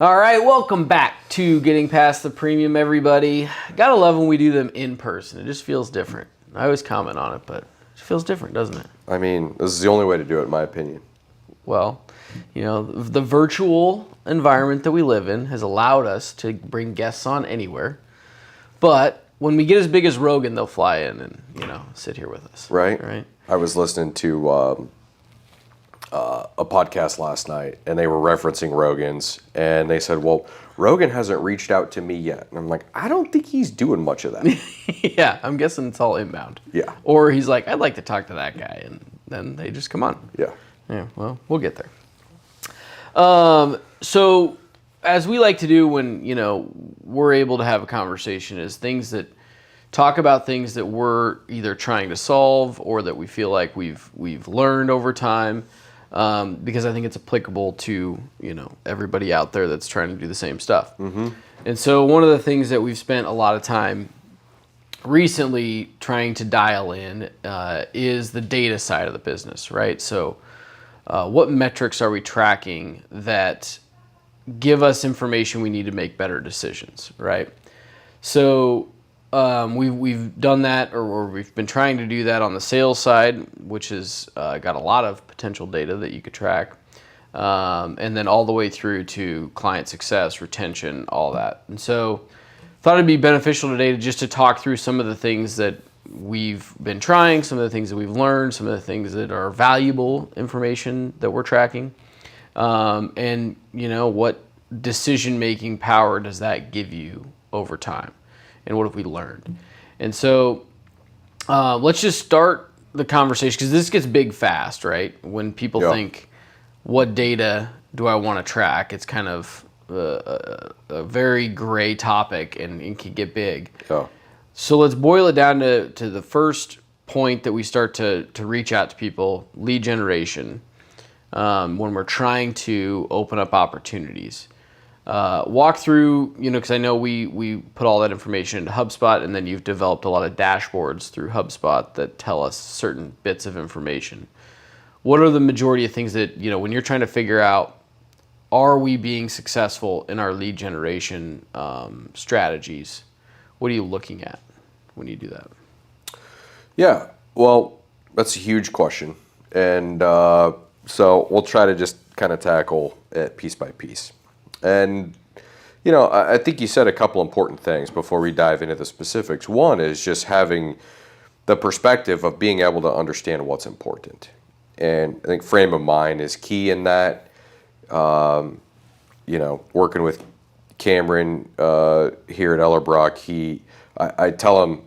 All right, welcome back to Getting Past the Premium, everybody. Gotta love when we do them in person. It just feels different. I always comment on it, but it feels different, doesn't it? I mean, this is the only way to do it, in my opinion. Well, you know, the virtual environment that we live in has allowed us to bring guests on anywhere. But when we get as big as Rogan, they'll fly in and, sit here with us. Right? I was listening to a podcast last night, and they were referencing Rogan's, and they said, well, Rogan hasn't reached out to me yet. And I'm like, I don't think he's doing much of that. Yeah, I'm guessing it's all inbound. Yeah. Or he's like, I'd like to talk to that guy, and then they just come on. Yeah. Yeah, well, we'll get there. So, as we like to do when, we're able to have a conversation is talk about things that we're either trying to solve or that we feel like we've learned over time, because I think it's applicable to, everybody out there that's trying to do the same stuff. Mm-hmm. And so one of the things that we've spent a lot of time recently trying to dial in is the data side of the business, right? So what metrics are we tracking that give us information we need to make better decisions, right? So we've done that, or we've been trying to do that on the sales side, which has got a lot of potential data that you could track, and then all the way through to client success, retention, all that. And so thought it'd be beneficial today just to talk through some of the things that we've been trying, some of the things that we've learned, some of the things that are valuable information that we're tracking, and what decision-making power does that give you over time, and what have we learned? And so let's just start the conversation, because this gets big fast, right? When people think, what data do I want to track? It's kind of a very gray topic, and it can get big. Yeah. So let's boil it down to the first point that we start to reach out to people, lead generation, when we're trying to open up opportunities. Walk through, because I know we put all that information into HubSpot, and then you've developed a lot of dashboards through HubSpot that tell us certain bits of information. What are the majority of things that, when you're trying to figure out, are we being successful in our lead generation strategies? What are you looking at when you do that? Yeah, well, that's a huge question. And so we'll try to just kind of tackle it piece by piece. And, I think you said a couple important things before we dive into the specifics. One is just having the perspective of being able to understand what's important. And I think frame of mind is key in that. Working with Cameron here at Ellerbrock, I tell him,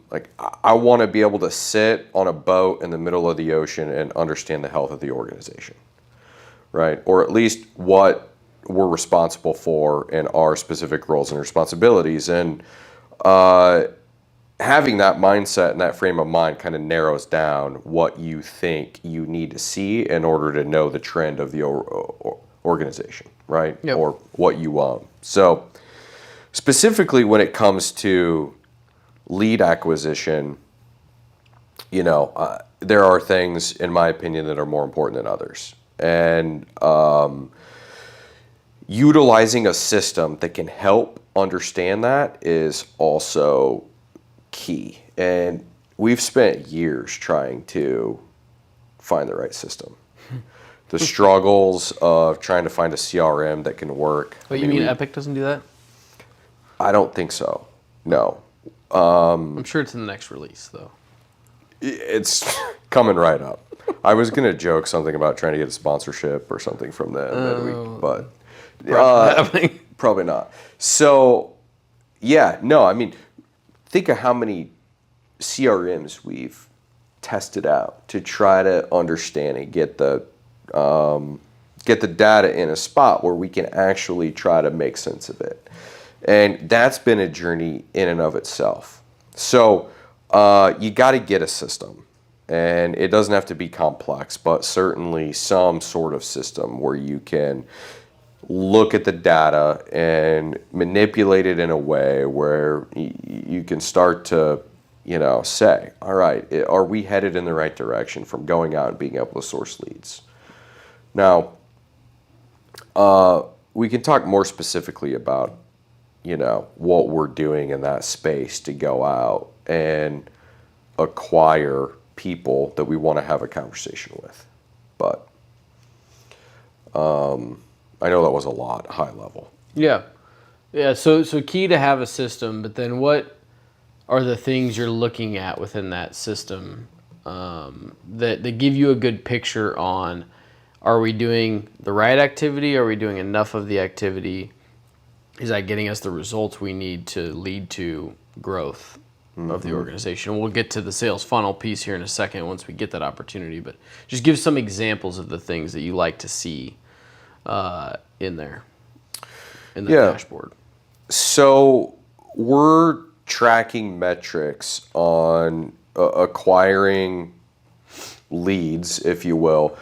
I want to be able to sit on a boat in the middle of the ocean and understand the health of the organization, right? Or at least what we're responsible for in our specific roles and responsibilities. And having that mindset and that frame of mind kind of narrows down what you think you need to see in order to know the trend of the organization, right? Yep. Or what you want. So specifically when it comes to lead acquisition, there are things, in my opinion, that are more important than others. And utilizing a system that can help understand that is also key. And we've spent years trying to find the right system. The struggles of trying to find a CRM that can work. But you mean Epic doesn't do that? I don't think so. No. I'm sure it's in the next release, though. It's coming right up. I was going to joke something about trying to get a sponsorship or something from them, but probably not. So, think of how many CRMs we've tested out to try to understand and get the data in a spot where we can actually try to make sense of it. And that's been a journey in and of itself. So you got to get a system. And it doesn't have to be complex, but certainly some sort of system where you can look at the data and manipulate it in a way where you can start to, say, all right, are we headed in the right direction from going out and being able to source leads? Now, we can talk more specifically about, what we're doing in that space to go out and acquire people that we want to have a conversation with. But I know that was a lot, high level. Yeah. Yeah, so key to have a system, but then what are the things you're looking at within that system that give you a good picture on, are we doing the right activity? Are we doing enough of the activity? Is that getting us the results we need to lead to growth of the organization? We'll get to the sales funnel piece here in a second once we get that opportunity, but just give some examples of the things that you like to see in there, in the dashboard. So we're tracking metrics on acquiring leads, if you will,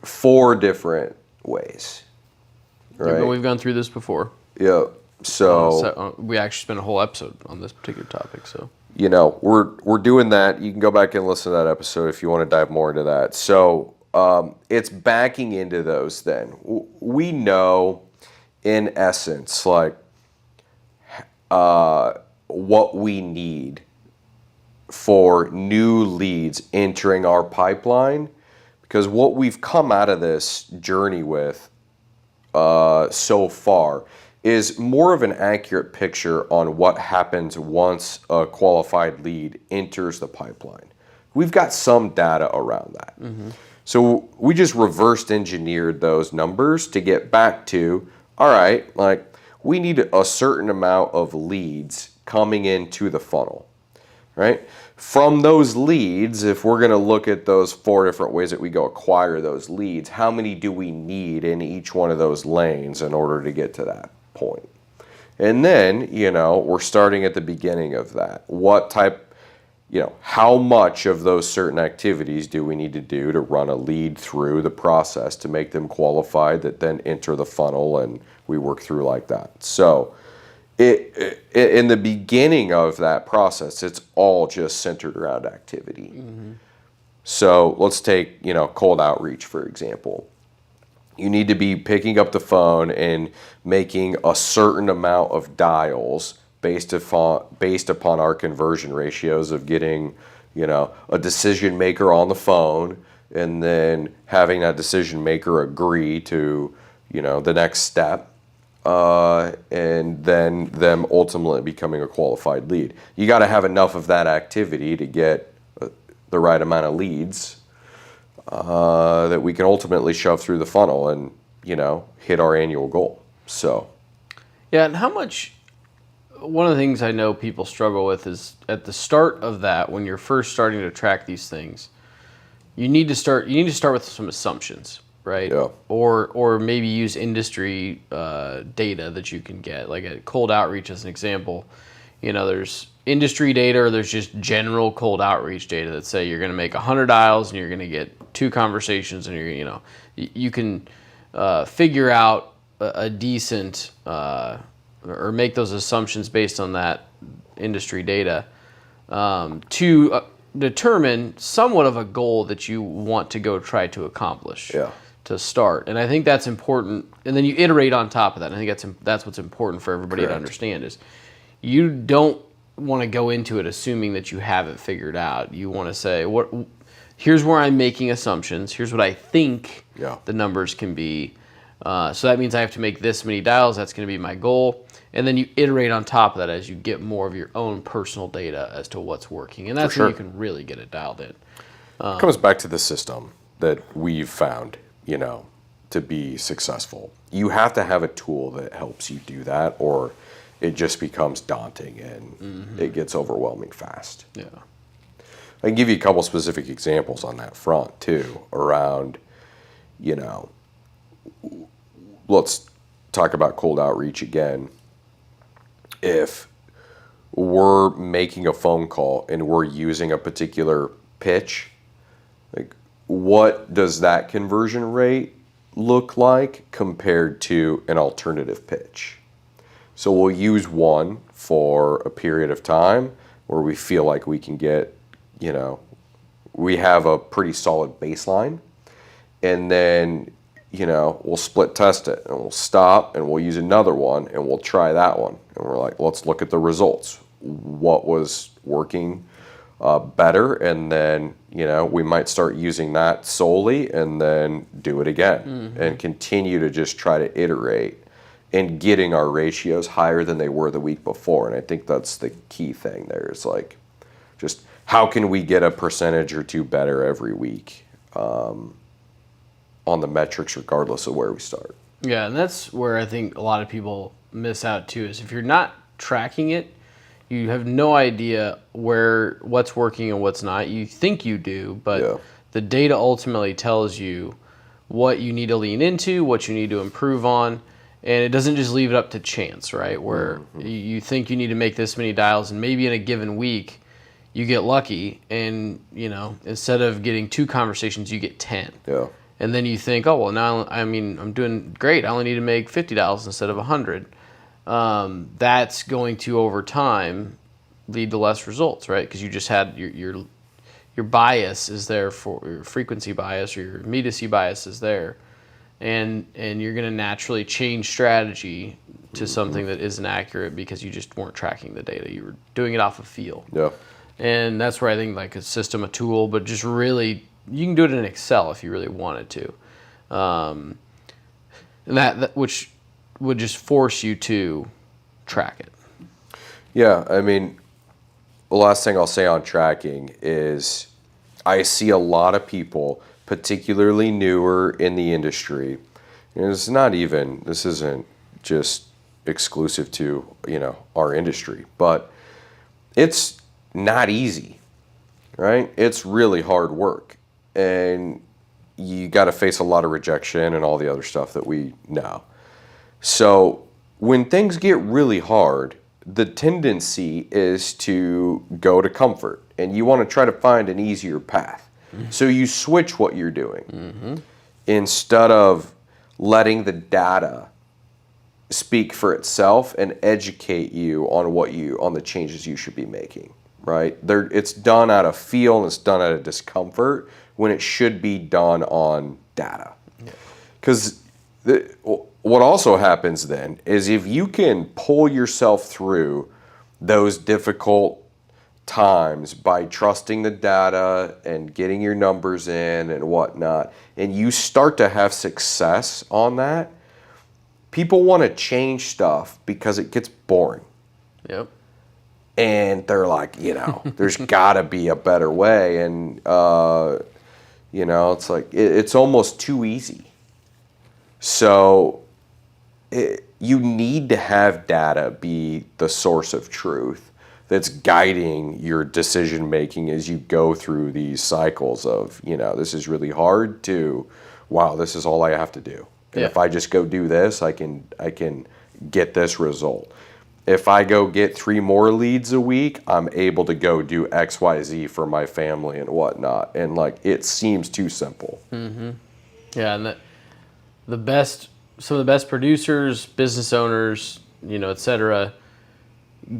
4 different ways. Right? Yeah, we've gone through this before. Yeah. So we actually spent a whole episode on this particular topic. So we're doing that. You can go back and listen to that episode if you want to dive more into that. So it's backing into those. Then we know, in essence, like what we need for new leads entering our pipeline, because what we've come out of this journey with so far is more of an accurate picture on what happens once a qualified lead enters the pipeline. We've got some data around that. So we just reversed engineered those numbers to get back to, all right, like we need a certain amount of leads coming into the funnel, right? From those leads, if we're going to look at those 4 different ways that we go acquire those leads, how many do we need in each one of those lanes in order to get to that point? And then, we're starting at the beginning of that. What type, how much of those certain activities do we need to do to run a lead through the process to make them qualified that then enter the funnel, and we work through like that. So in the beginning of that process, it's all just centered around activity. So let's take, cold outreach, for example. You need to be picking up the phone and making a certain amount of dials based upon our conversion ratios of getting, a decision maker on the phone, and then having that decision maker agree to, the next step. And then them ultimately becoming a qualified lead. You got to have enough of that activity to get the right amount of leads that we can ultimately shove through the funnel and, hit our annual goal. So, yeah, and how much? One of the things I know people struggle with is at the start of that, when you're first starting to track these things, you need to start with some assumptions. Right? Yeah. Or maybe use industry data that you can get. Like at cold outreach as an example, there's industry data or there's just general cold outreach data that say you're going to make 100 dials and you're going to get 2 conversations, and you can figure out a decent or make those assumptions based on that industry data to determine somewhat of a goal that you want to go try to accomplish. Yeah. To start, and I think that's important, and then you iterate on top of that. And I think that's what's important for everybody to understand is you don't want to go into it assuming that you have it figured out. You want to say, here's where I'm making assumptions, here's what I think the numbers can be, so that means I have to make this many dials, that's going to be my goal, and then you iterate on top of that as you get more of your own personal data as to what's working, and that's when you can really get it dialed in. It comes back to the system that we've found to be successful. You have to have a tool that helps you do that, or it just becomes daunting and it gets overwhelming fast. Yeah. I can give you a couple specific examples on that front too, around, let's talk about cold outreach again. If we're making a phone call and we're using a particular pitch, like, what does that conversion rate look like compared to an alternative pitch? So we'll use one for a period of time where we feel like we can get, we have a pretty solid baseline. And then, we'll split test it and we'll stop and we'll use another one and we'll try that one. And we're like, let's look at the results. What was working better? And then, we might start using that solely and then do it again and continue to just try to iterate and getting our ratios higher than they were the week before. And I think that's the key thing there is like, just how can we get a percentage or two better every week on the metrics, regardless of where we start. Yeah, and that's where I think a lot of people miss out too, is if you're not tracking it, you have no idea what's working and what's not. You think you do, but the data ultimately tells you what you need to lean into, what you need to improve on, and it doesn't just leave it up to chance, right? Where you think you need to make this many dials, and maybe in a given week, you get lucky, and instead of getting 2 conversations, you get 10. Yeah. And then you think, oh well, now I'm doing great. I only need to make 50 dials instead of 100. That's going to over time lead to less results, right? Because you just had your bias is there, for your frequency bias or your immediacy bias is there, and you're going to naturally change strategy to something that isn't accurate because you just weren't tracking the data. You were doing it off of feel. Yeah. And that's where I think like a system, a tool, but just really, you can do it in Excel if you really wanted to. And that which would just force you to track it. Yeah, I mean, the last thing I'll say on tracking is I see a lot of people, particularly newer in the industry, this isn't just exclusive to, our industry, but it's not easy, right? It's really hard work, and you got to face a lot of rejection and all the other stuff that we know. So when things get really hard, the tendency is to go to comfort, and you want to try to find an easier path. So you switch what you're doing instead of letting the data speak for itself and educate you on the changes you should be making. Right? It's done out of feel and it's done out of discomfort when it should be done on data. Because what also happens then is if you can pull yourself through those difficult times by trusting the data and getting your numbers in and whatnot, and you start to have success on that, people want to change stuff because it gets boring. Yep. And they're like, there's got to be a better way. And, it's like, it's almost too easy. So you need to have data be the source of truth that's guiding your decision making as you go through these cycles of, this is really hard to, wow, this is all I have to do. And if I just go do this, I can get this result. If I go get 3 more leads a week, I'm able to go do X, Y, Z for my family and whatnot. And it seems too simple. Mm-hmm. Yeah, and some of the best producers, business owners, et cetera,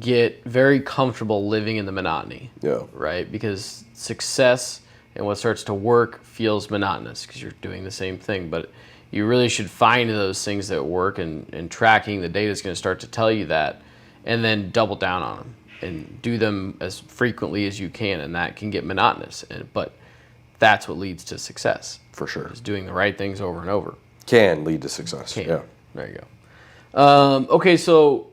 get very comfortable living in the monotony. Yeah. Right? Because success and what starts to work feels monotonous because you're doing the same thing. But you really should find those things that work, and tracking the data is going to start to tell you that. And then double down on them and do them as frequently as you can, and that can get monotonous. But that's what leads to success. For sure. Is doing the right things over and over. Can lead to success. Can. Yeah. There you go. Okay, so,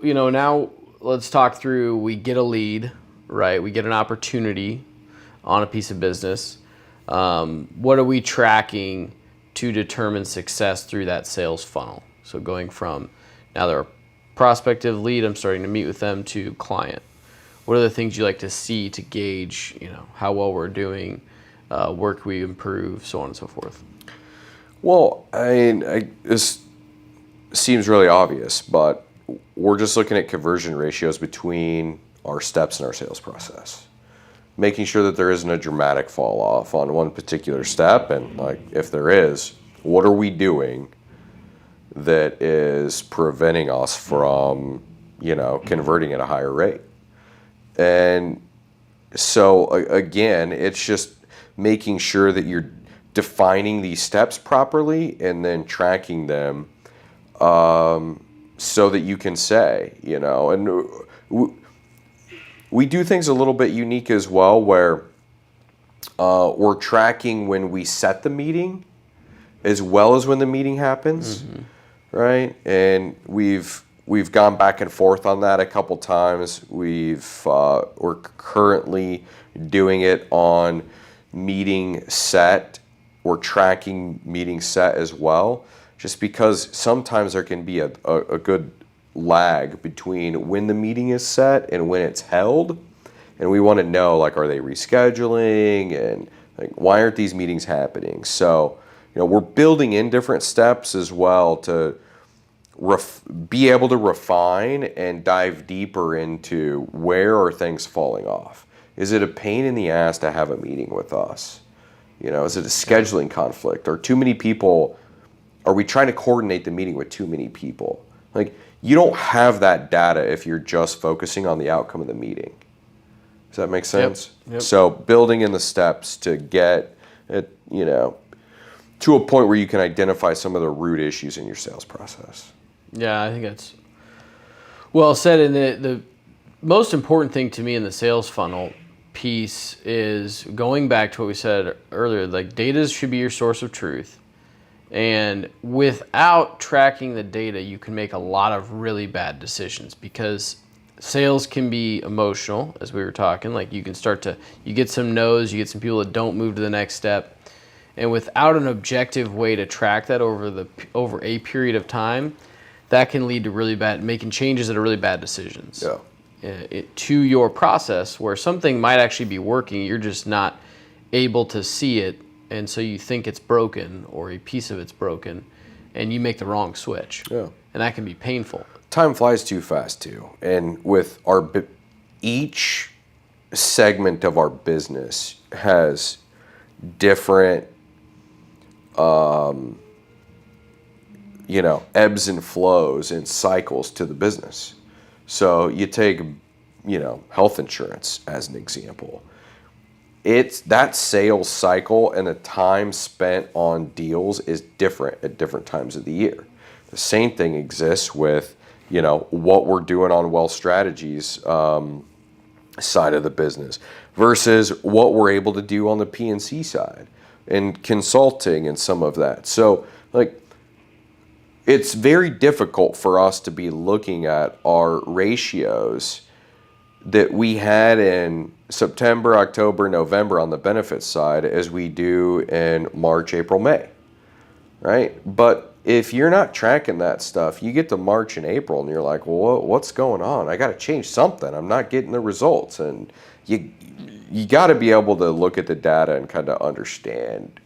now let's talk through, we get a lead, right? We get an opportunity on a piece of business. What are we tracking to determine success through that sales funnel? So going from, now they're a prospective lead, I'm starting to meet with them, to client. What are the things you like to see to gauge, how well we're doing, where can we improve, so on and so forth? Well, this seems really obvious, but we're just looking at conversion ratios between our steps in our sales process. Making sure that there isn't a dramatic fall off on one particular step, and if there is, what are we doing that is preventing us from, converting at a higher rate? And so again, it's just making sure that you're defining these steps properly and then tracking them, so that you can say, and we do things a little bit unique as well, where we're tracking when we set the meeting as well as when the meeting happens, right? And we've gone back and forth on that a couple times. We're currently doing it on meeting set. We're tracking meeting set as well, just because sometimes there can be a good lag between when the meeting is set and when it's held. And we want to know, like, are they rescheduling, and like, why aren't these meetings happening? So, we're building in different steps as well to be able to refine and dive deeper into where are things falling off. Is it a pain in the ass to have a meeting with us? Is it a scheduling conflict? Or too many people? Are we trying to coordinate the meeting with too many people? Like, you don't have that data if you're just focusing on the outcome of the meeting. Does that make sense? Yep. So building in the steps to get it, to a point where you can identify some of the root issues in your sales process. Yeah, I think that's well said. And the most important thing to me in the sales funnel piece is going back to what we said earlier, like, data should be your source of truth. And without tracking the data, you can make a lot of really bad decisions, because sales can be emotional, as we were talking. Like, you get some no's, you get some people that don't move to the next step. And without an objective way to track that over a period of time, that can lead to making changes that are really bad decisions. Yeah. To your process, where something might actually be working, you're just not able to see it, and so you think it's broken, or a piece of it's broken, and you make the wrong switch. Yeah. And that can be painful. Time flies too fast too, and with each segment of our business has different ebbs and flows and cycles to the business. So you take, health insurance as an example. It's that sales cycle and the time spent on deals is different at different times of the year. The same thing exists with, what we're doing on Wealth Strategies side of the business versus what we're able to do on the P&C side and consulting and some of that. So, like, it's very difficult for us to be looking at our ratios that we had in September, October, November on the benefits side as we do in March, April, May, right? But if you're not tracking that stuff, you get to March and April and you're like, well, what's going on? I got to change something. I'm not getting the results. And you got to be able to look at the data and kind of understand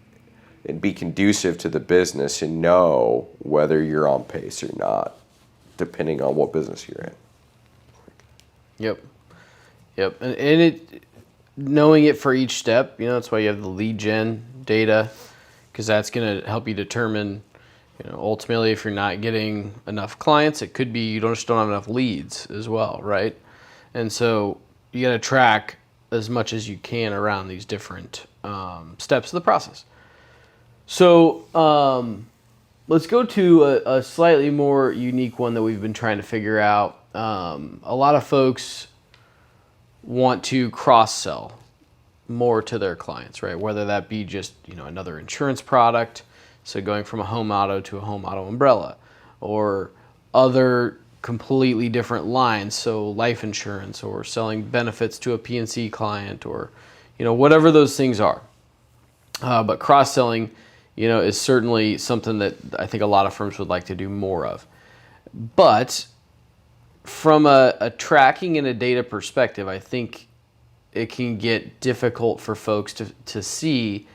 and be conducive to the business and know whether you're on pace or not, depending on what business you're in. Yep. And knowing it for each step, that's why you have the lead gen data, because that's going to help you determine, ultimately, if you're not getting enough clients, it could be you don't have enough leads as well, right? And so you got to track as much as you can around these different steps of the process. So let's go to a slightly more unique one that we've been trying to figure out. A lot of folks want to cross-sell more to their clients, right? Whether that be just, another insurance product, so going from a home auto to a home auto umbrella, or other completely different lines, so life insurance, or selling benefits to a P&C client, or, whatever those things are. But cross-selling, is certainly something that I think a lot of firms would like to do more of. But from a tracking and a data perspective, I think it can get difficult for folks to see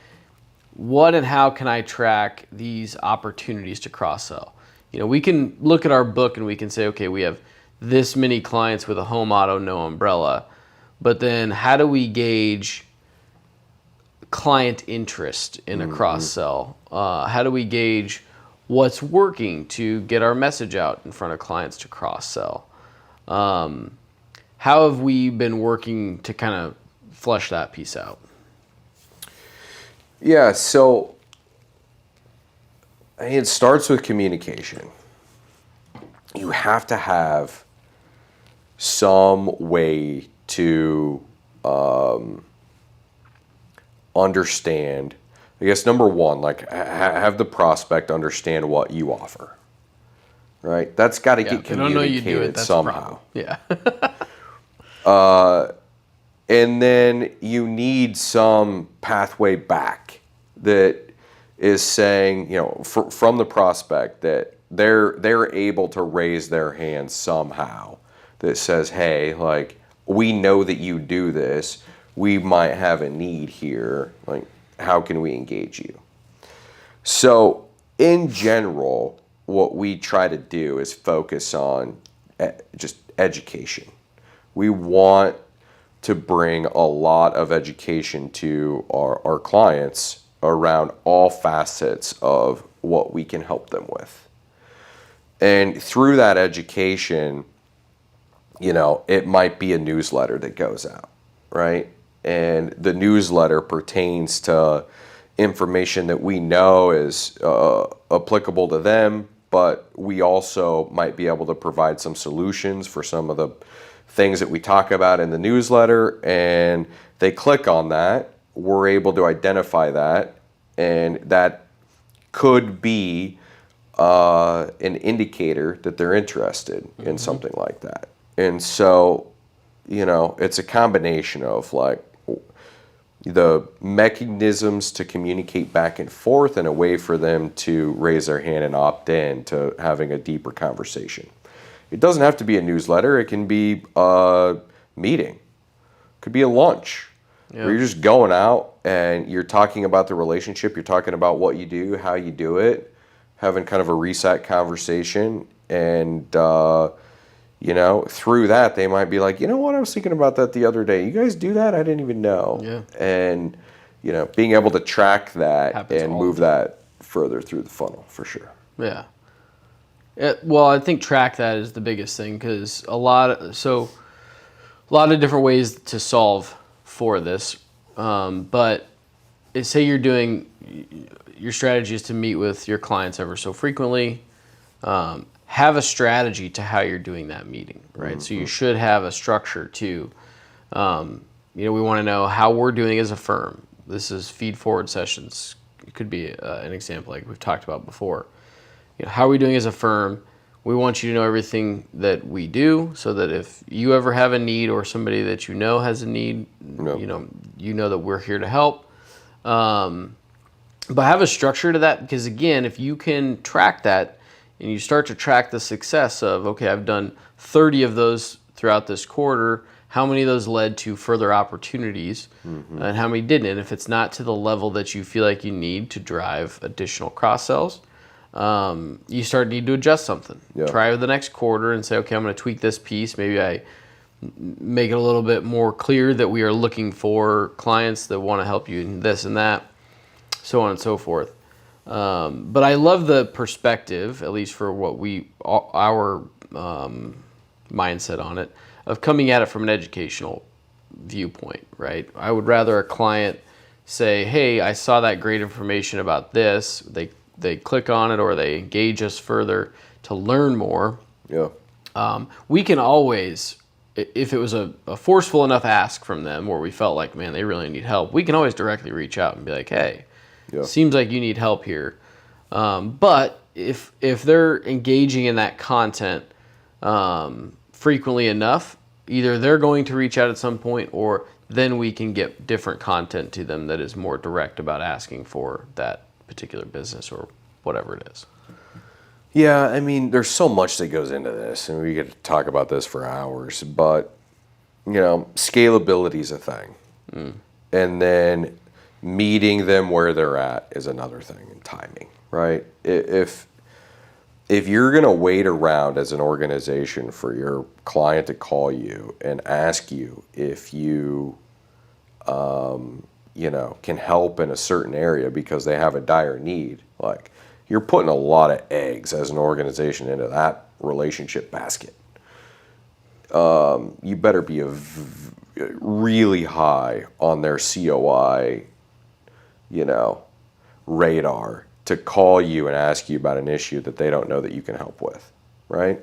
what and how can I track these opportunities to cross-sell. We can look at our book and we can say, okay, we have this many clients with a home auto, no umbrella. But then how do we gauge client interest in a cross-sell? How do we gauge what's working to get our message out in front of clients to cross-sell? How have we been working to kind of flesh that piece out? Yeah, so It starts with communication. You have to have some way to understand. I guess number one, like have the prospect understand what you offer. Right? That's got to get If they don't know you do it, communicated that's somehow. a problem. Yeah. And then you need some pathway back that is saying, from the prospect that they're able to raise their hand somehow that says, hey, like, we know that you do this. We might have a need here. Like, how can we engage you? So in general, what we try to do is focus on just education. We want to bring a lot of education to our clients around all facets of what we can help them with. And through that education, it might be a newsletter that goes out, right? And the newsletter pertains to information that we know is applicable to them, but we also might be able to provide some solutions for some of the things that we talk about in the newsletter, and they click on that. We're able to identify that, and that could be an indicator that they're interested in something like that. And so, it's a combination of like the mechanisms to communicate back and forth and a way for them to raise their hand and opt in to having a deeper conversation. It doesn't have to be a newsletter. It can be a meeting. It could be a lunch where you're just going out and you're talking about the relationship. You're talking about what you do, how you do it, having kind of a reset conversation. And, through that, they might be like, you know what, I was thinking about that the other day. You guys do that? I didn't even know. Yeah. And, being able to track that Happens and all move the time. that further through the funnel for sure. Yeah. Well, I think track that is the biggest thing because a lot of different ways to solve for this. But say your strategy is to meet with your clients ever so frequently. Have a strategy to how you're doing that meeting, right? Mm-hmm. So you should have a structure to, we want to know how we're doing as a firm. This is feed forward sessions. It could be an example like we've talked about before. How are we doing as a firm? We want you to know everything that we do so that if you ever have a need or somebody that has a need, you know that we're here to help. But have a structure to that because, again, if you can track that and you start to track the success of, okay, I've done 30 of those throughout this quarter, how many of those led to further opportunities and how many didn't? And if it's not to the level that you feel like you need to drive additional cross-sells, you need to adjust something. Yeah. Try the next quarter and say, okay, I'm going to tweak this piece. Maybe I make it a little bit more clear that we are looking for clients that want to help you in this and that, so on and so forth. But I love the perspective, at least for what our mindset on it, of coming at it from an educational viewpoint, right? I would rather a client say, hey, I saw that great information about this. They click on it or they engage us further to learn more. Yeah. We can always, if it was a forceful enough ask from them where we felt like, man, they really need help, we can always directly reach out and be like, hey, seems like you need help here. But if they're engaging in that content frequently enough, either they're going to reach out at some point or then we can get different content to them that is more direct about asking for that particular business or whatever it is. Yeah, I mean, there's so much that goes into this, and we get to talk about this for hours, but, scalability is a thing. And then meeting them where they're at is another thing, and timing, right? If you're going to wait around as an organization for your client to call you and ask you if you can help in a certain area because they have a dire need, like you're putting a lot of eggs as an organization into that relationship basket. You better be really high on their COI, radar to call you and ask you about an issue that they don't know that you can help with, right?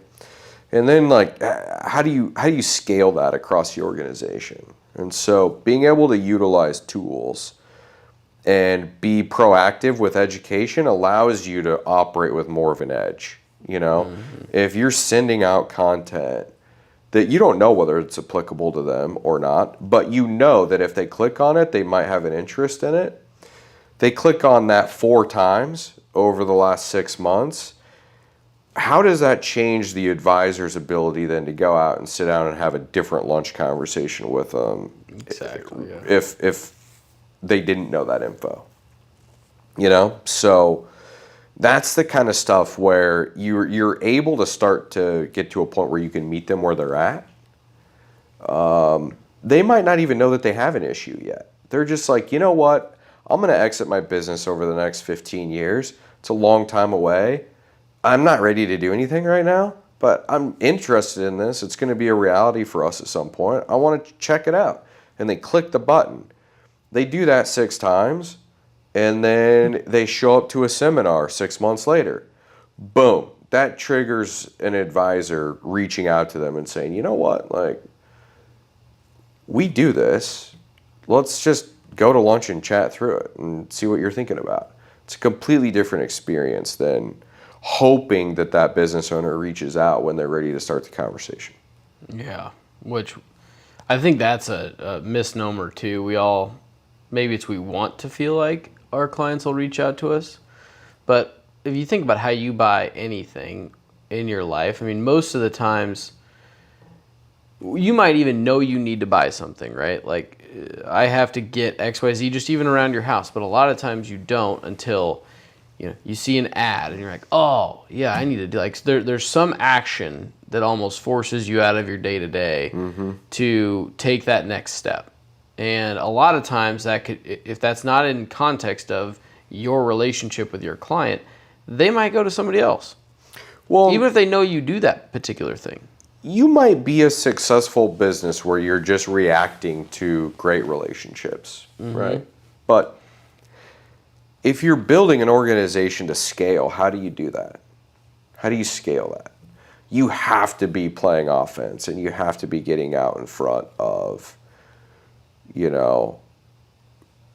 And then like, how do you scale that across the organization? And so being able to utilize tools and be proactive with education allows you to operate with more of an edge. You know, if you're sending out content that you don't know whether it's applicable to them or not, but you know that if they click on it, they might have an interest in it. They click on that 4 times over the last 6 months. How does that change the advisor's ability then to go out and sit down and have a different lunch conversation with them? Exactly. Yeah. If they didn't know that info, you know? So that's the kind of stuff where you're able to start to get to a point where you can meet them where they're at. They might not even know that they have an issue yet. They're just like, you know what? I'm going to exit my business over the next 15 years. It's a long time away. I'm not ready to do anything right now, but I'm interested in this. It's going to be a reality for us at some point. I want to check it out. And they click the button. They do that 6 times, and then they show up to a seminar 6 months later. Boom. That triggers an advisor reaching out to them and saying, you know what, like, we do this. Let's just go to lunch and chat through it and see what you're thinking about. It's a completely different experience than hoping that that business owner reaches out when they're ready to start the conversation. Yeah, which I think that's a misnomer too. We all, maybe we want to feel like our clients will reach out to us, but if you think about how you buy anything in your life, I mean, most of the times you might even know you need to buy something, right? Like, I have to get XYZ just even around your house, but a lot of times you don't until, you know, you see an ad and you're like, oh yeah, I need to do, like, there's some action that almost forces you out of your day-to-day to take that next step. And a lot of times that could, if that's not in context of your relationship with your client, they might go to somebody else. Well, even if they know you do that particular thing. You might be a successful business where you're just reacting to great relationships, right? But if you're building an organization to scale, how do you do that? How do you scale that? You have to be playing offense, and you have to be getting out in front of, you know,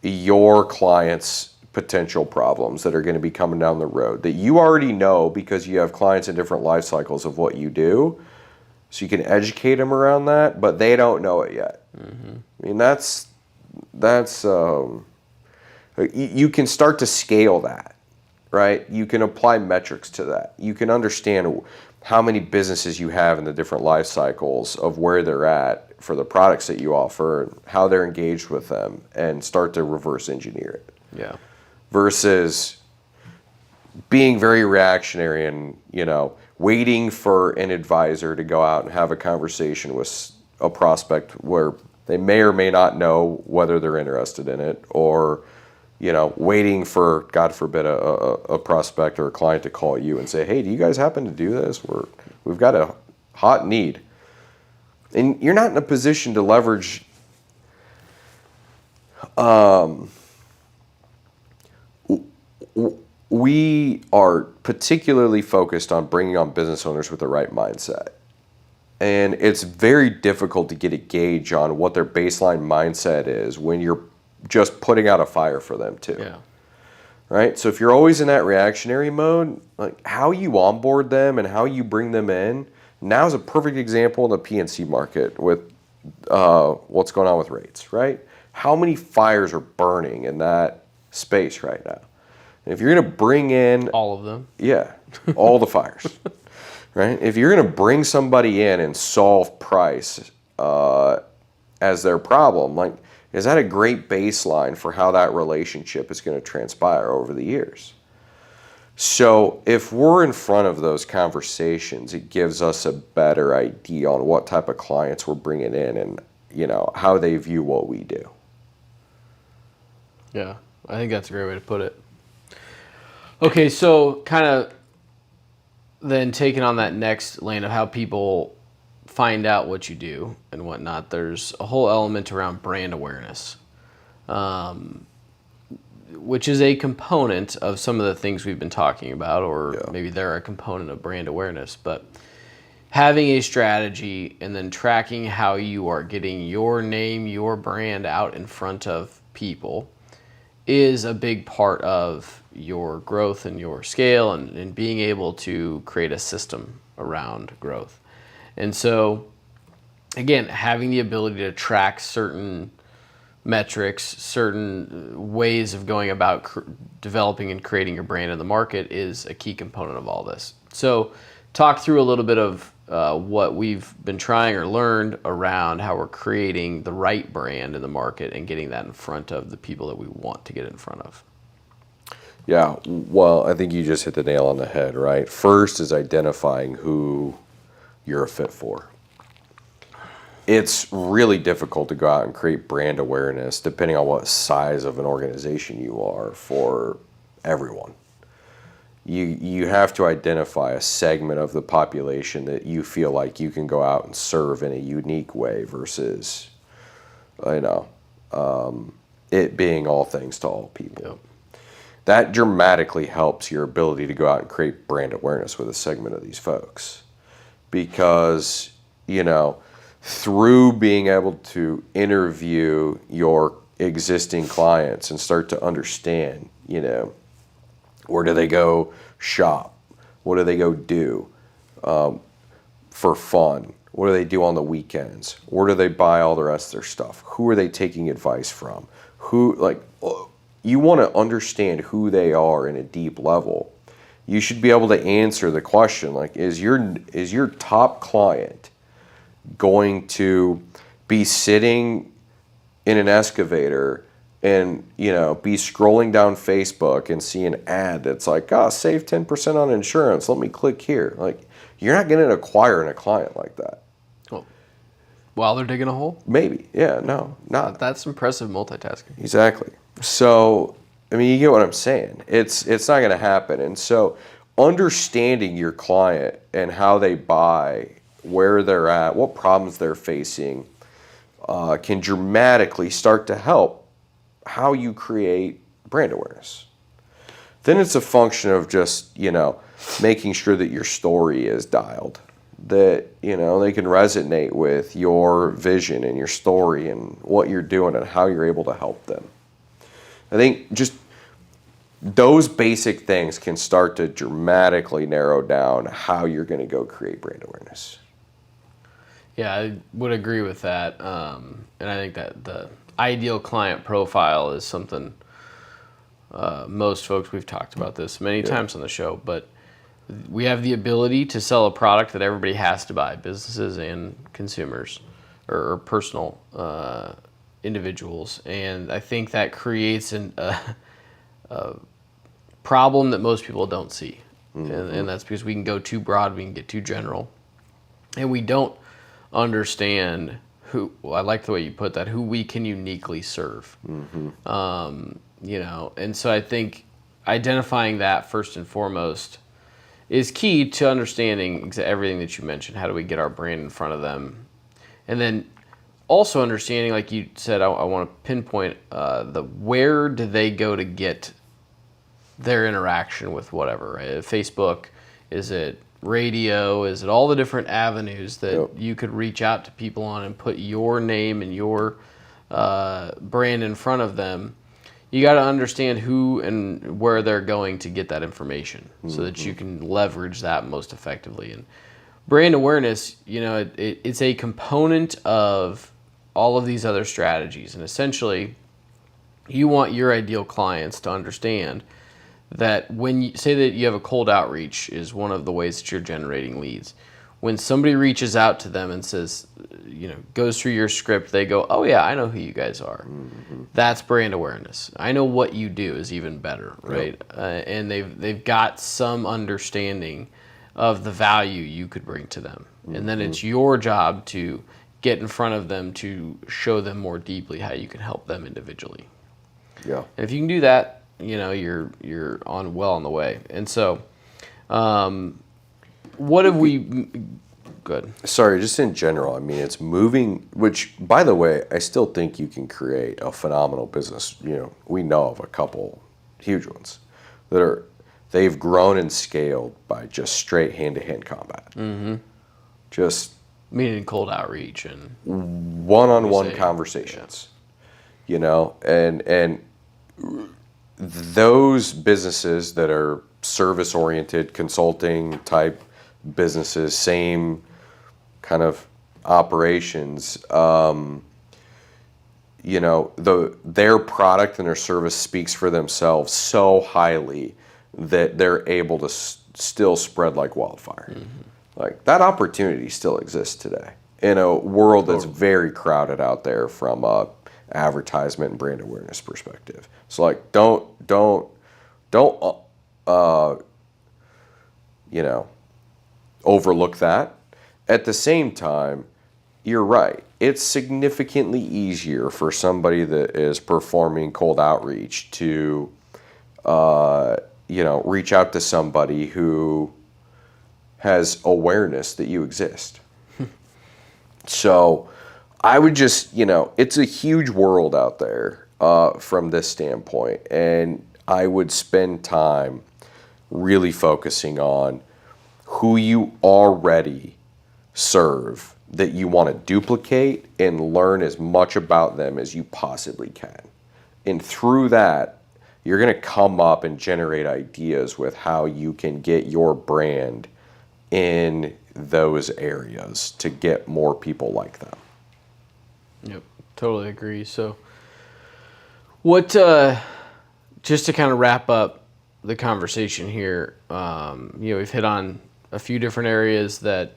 your clients' potential problems that are going to be coming down the road that you already know because you have clients in different life cycles of what you do. So you can educate them around that, but they don't know it yet. I mean, that's you can start to scale that, right? You can apply metrics to that. You can understand how many businesses you have in the different life cycles of where they're at for the products that you offer, and how they're engaged with them, and start to reverse engineer it. Yeah. Versus being very reactionary and, you know, waiting for an advisor to go out and have a conversation with a prospect where they may or may not know whether they're interested in it, or, you know, waiting for, God forbid, a prospect or a client to call you and say, hey, do you guys happen to do this? We've got a hot need. And you're not in a position to leverage we are particularly focused on bringing on business owners with the right mindset. And it's very difficult to get a gauge on what their baseline mindset is when you're just putting out a fire for them too. Yeah. Right? So if you're always in that reactionary mode, like how you onboard them and how you bring them in, now is a perfect example in the PNC market with what's going on with rates, right? How many fires are burning in that space right now? If you're going to bring in... all of them. Yeah, all the fires. Right? If you're going to bring somebody in and solve price as their problem, like, is that a great baseline for how that relationship is going to transpire over the years? So if we're in front of those conversations, it gives us a better idea on what type of clients we're bringing in and, you know, how they view what we do. Yeah, I think that's a great way to put it. Okay, so kind of then taking on that next lane of how people find out what you do and whatnot, there's a whole element around brand awareness. which is a component of some of the things we've been talking about, or maybe they're a component of brand awareness, but having a strategy and then tracking how you are getting your name, your brand out in front of people is a big part of your growth and your scale, and being able to create a system around growth. And so, again, having the ability to track certain metrics, certain ways of going about developing and creating your brand in the market is a key component of all this. So talk through a little bit of what we've been trying or learned around how we're creating the right brand in the market and getting that in front of the people that we want to get in front of. Yeah, well, I think you just hit the nail on the head, right? First is identifying who you're a fit for. It's really difficult to go out and create brand awareness, depending on what size of an organization you are, for everyone. You have to identify a segment of the population that you feel like you can go out and serve in a unique way versus, it being all things to all people. Yep. That dramatically helps your ability to go out and create brand awareness with a segment of these folks. Because, through being able to interview your existing clients and start to understand, where do they go shop? What do they go do for fun? What do they do on the weekends? Where do they buy all the rest of their stuff? Who are they taking advice from? You want to understand who they are in a deep level. You should be able to answer the question, is your top client going to be sitting in an excavator and, be scrolling down Facebook and see an ad that's like, save 10% on insurance, let me click here. You're not going to acquire a client like that. Well, while they're digging a hole? Maybe. Yeah, no, not. That's impressive multitasking. Exactly. So, you get what I'm saying. It's not going to happen. And so understanding your client and how they buy, where they're at, what problems they're facing, can dramatically start to help how you create brand awareness. Then it's a function of just, making sure that your story is dialed, that, they can resonate with your vision and your story and what you're doing and how you're able to help them. I think just those basic things can start to dramatically narrow down how you're going to go create brand awareness. Yeah, I would agree with that. And I think that the ideal client profile is something most folks, we've talked about this many times on the show, but we have the ability to sell a product that everybody has to buy, businesses and consumers, or personal individuals. And I think that creates a problem that most people don't see. And that's because we can go too broad, we can get too general. And we don't understand I like the way you put that, who we can uniquely serve. And so I think identifying that first and foremost is key to understanding everything that you mentioned. How do we get our brand in front of them? And then also understanding, like you said, I want to pinpoint where do they go to get their interaction with whatever, right? Facebook, is it radio, is it all the different avenues that you could reach out to people on and put your name and your brand in front of them? You got to understand who and where they're going to get that information so that you can leverage that most effectively. And brand awareness, it's a component of all of these other strategies. And essentially, you want your ideal clients to understand that when you say that you have a cold outreach is one of the ways that you're generating leads. When somebody reaches out to them and says, goes through your script, they go, oh yeah, I know who you guys are. That's brand awareness. I know what you do is even better, right? And they've got some understanding of the value you could bring to them. And then it's your job to get in front of them to show them more deeply how you can help them individually. Yeah. And if you can do that, you're well on the way. And so, what have we good. Sorry, just in general. I mean, it's moving. Which, by the way, I still think you can create a phenomenal business. We know of a couple huge ones they've grown and scaled by just straight hand-to-hand combat. Mm-hmm. Just meaning cold outreach and one-on-one conversations. And those businesses that are service-oriented, consulting type businesses, same kind of operations, their product and their service speaks for themselves so highly that they're able to still spread like wildfire. Mm-hmm. Like, that opportunity still exists today in a world that's very crowded out there from a advertisement and brand awareness perspective. So, like, don't overlook that. At the same time, you're right. It's significantly easier for somebody that is performing cold outreach to, reach out to somebody who has awareness that you exist. So I would just, it's a huge world out there from this standpoint. And I would spend time really focusing on who you already serve that you want to duplicate and learn as much about them as you possibly can. And through that, you're going to come up and generate ideas with how you can get your brand in those areas to get more people like them. Yep, totally agree. So what, just to kind of wrap up the conversation here, we've hit on a few different areas that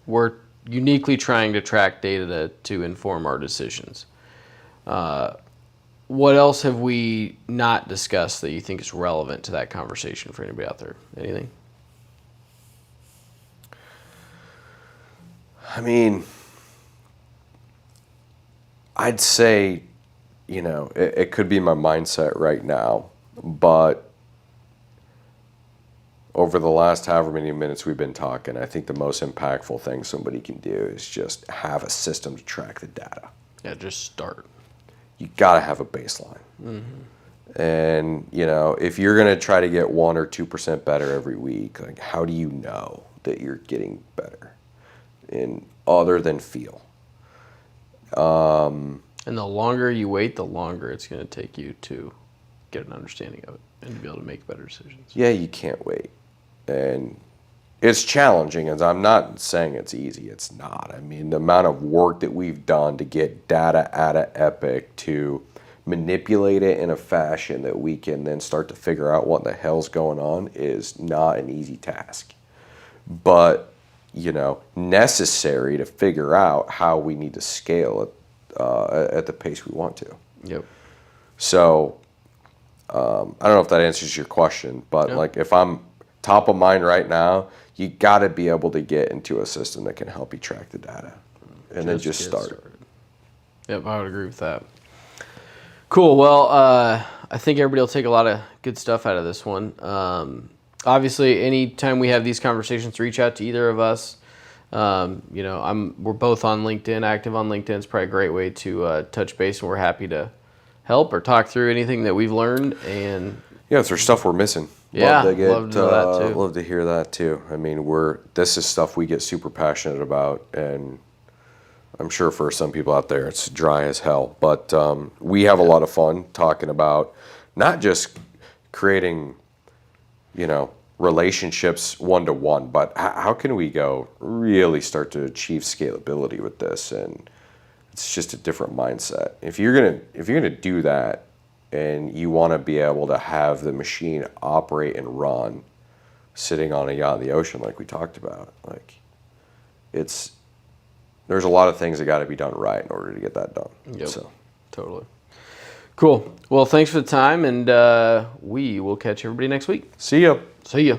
we're uniquely trying to track data to inform our decisions. What else have we not discussed that you think is relevant to that conversation for anybody out there? Anything? I mean, I'd say, it could be my mindset right now, but over the last however many minutes we've been talking, I think the most impactful thing somebody can do is just have a system to track the data. Yeah, just start. You got to have a baseline. Mm-hmm. And, if you're going to try to get 1 or 2% better every week, like, how do you know that you're getting better in other than feel? And the longer you wait, the longer it's going to take you to get an understanding of it and to be able to make better decisions. Yeah, you can't wait. And it's challenging, and I'm not saying it's easy. It's not. I mean, the amount of work that we've done to get data out of Epic to manipulate it in a fashion that we can then start to figure out what the hell's going on is not an easy task. But, necessary to figure out how we need to scale it at the pace we want to. Yep. So, I don't know if that answers your question, but like, if I'm top of mind right now, you got to be able to get into a system that can help you track the data, and then just start. Started. Yep, I would agree with that. Cool. Well, I think everybody will take a lot of good stuff out of this one. Obviously, anytime we have these conversations, reach out to either of us. We're both on LinkedIn, active on LinkedIn. It's probably a great way to touch base, and we're happy to help or talk through anything that we've learned. And if there's stuff we're missing, love to know that too. Love to hear that too. I mean, this is stuff we get super passionate about, and I'm sure for some people out there it's dry as hell. But we have a lot of fun talking about not just creating, relationships one-to-one, but how can we go really start to achieve scalability with this? And it's just a different mindset. If you're gonna do that, and you want to be able to have the machine operate and run sitting on a yacht in the ocean like we talked about, like, there's a lot of things that got to be done right in order to get that done. Yep. So totally. Cool. Well, thanks for the time, and we will catch everybody next week. See ya. See ya.